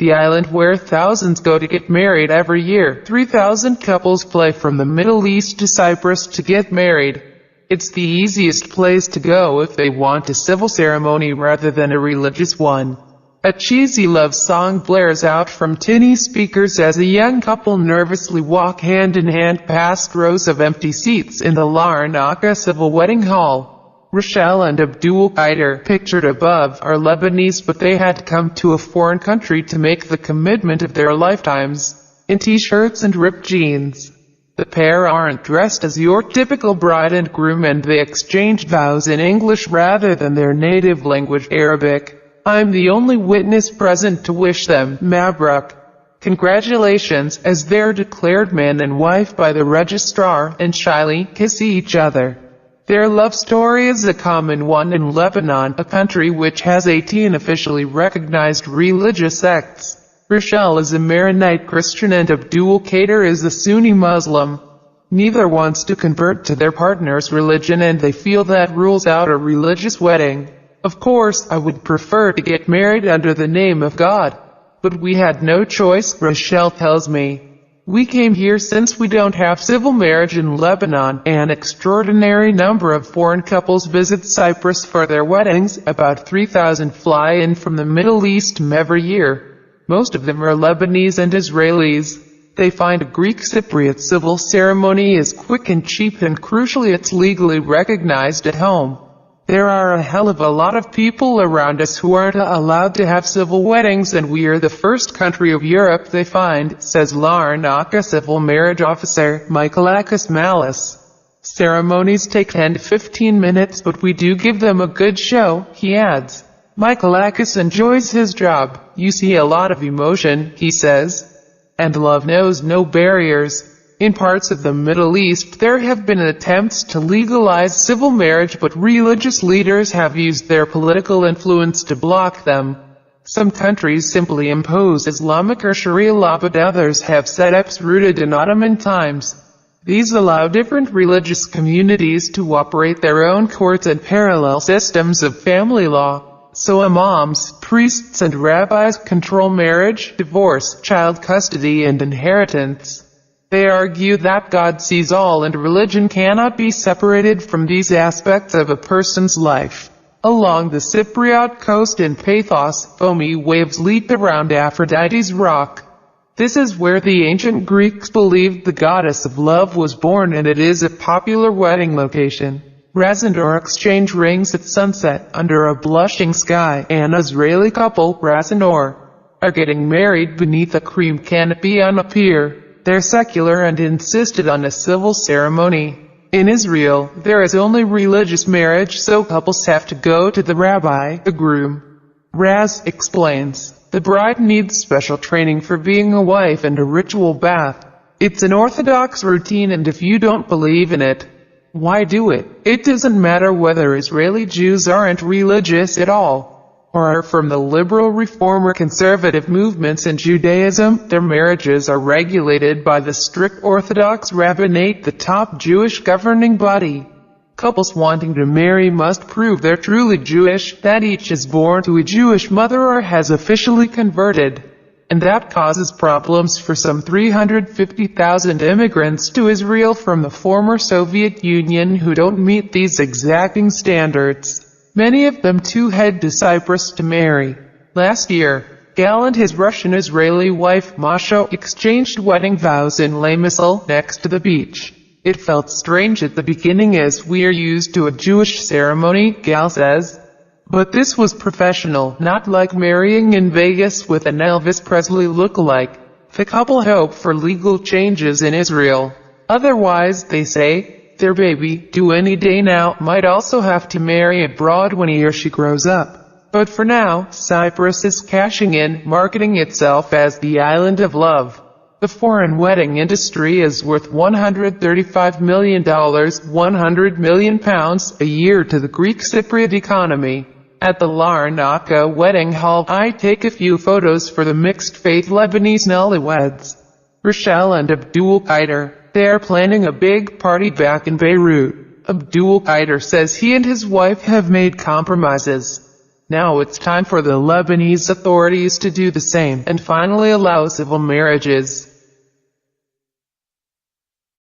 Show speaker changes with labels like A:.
A: the island where thousands go to get married every year. 3,000 couples fly from the Middle East to Cyprus to get married. It's the easiest place to go if they want a civil ceremony rather than a religious one. A cheesy love song blares out from tinny speakers as a young couple nervously walk hand in hand past rows of empty seats in the Larnaca civil wedding hall. Rachelle and Abdul Kader, pictured above, are Lebanese, but they had come to a foreign country to make the commitment of their lifetimes, in t-shirts and ripped jeans. The pair aren't dressed as your typical bride and groom, and they exchanged vows in English rather than their native language, Arabic. I'm the only witness present to wish them Mabruk, congratulations, as they're declared man and wife by the registrar, and shyly kiss each other. Their love story is a common one in Lebanon, a country which has 18 officially recognized religious sects. Rachelle is a Maronite Christian and Abdul Kader is a Sunni Muslim. Neither wants to convert to their partner's religion, and they feel that rules out a religious wedding. Of course, I would prefer to get married under the name of God. But we had no choice, Rachelle tells me. We came here since we don't have civil marriage in Lebanon. An extraordinary number of foreign couples visit Cyprus for their weddings. About 3,000 fly in from the Middle East every year. Most of them are Lebanese and Israelis. They find a Greek Cypriot civil ceremony is quick and cheap, and crucially it's legally recognized at home. There are a hell of a lot of people around us who aren't allowed to have civil weddings, and we are the first country of Europe they find, says Larnaca civil marriage officer Michaelakis Malis. Ceremonies take 10 to 15 minutes, but we do give them a good show, he adds. Michaelakis enjoys his job. You see a lot of emotion, he says. And love knows no barriers. In parts of the Middle East, there have been attempts to legalize civil marriage, but religious leaders have used their political influence to block them. Some countries simply impose Islamic or Sharia law, but others have setups rooted in Ottoman times. These allow different religious communities to operate their own courts and parallel systems of family law. So imams, priests and rabbis control marriage, divorce, child custody and inheritance. They argue that God sees all and religion cannot be separated from these aspects of a person's life. Along the Cypriot coast in Paphos, foamy waves leap around Aphrodite's rock. This is where the ancient Greeks believed the goddess of love was born, and it is a popular wedding location. Razandor exchange rings at sunset under a blushing sky. An Israeli couple, Razandor, are getting married beneath a cream canopy on a pier. They're secular and insisted on a civil ceremony. In Israel, there is only religious marriage, so couples have to go to the rabbi, the groom. Raz explains, the bride needs special training for being a wife and a ritual bath. It's an Orthodox routine, and if you don't believe in it, why do it? It doesn't matter whether Israeli Jews aren't religious at all, or are from the liberal reform or conservative movements in Judaism. Their marriages are regulated by the strict Orthodox rabbinate, the top Jewish governing body. Couples wanting to marry must prove they're truly Jewish, that each is born to a Jewish mother or has officially converted. And that causes problems for some 350,000 immigrants to Israel from the former Soviet Union who don't meet these exacting standards. Many of them too head to Cyprus to marry. Last year, Gal and his Russian-Israeli wife Masha exchanged wedding vows in Limassol, next to the beach. It felt strange at the beginning as we're used to a Jewish ceremony, Gal says. But this was professional, not like marrying in Vegas with an Elvis Presley look-alike. The couple hope for legal changes in Israel. Otherwise, they say, their baby, due any day now, might also have to marry abroad when he or she grows up. But for now, Cyprus is cashing in, marketing itself as the island of love. The foreign wedding industry is worth $135 million, £100 million a year to the Greek Cypriot economy. At the Larnaca wedding hall, I take a few photos for the mixed-faith Lebanese newlyweds. Rachelle and Abdul Kader. They are planning a big party back in Beirut. Abdul Kader says he and his wife have made compromises. Now it's time for the Lebanese authorities to do the same and finally allow civil marriages.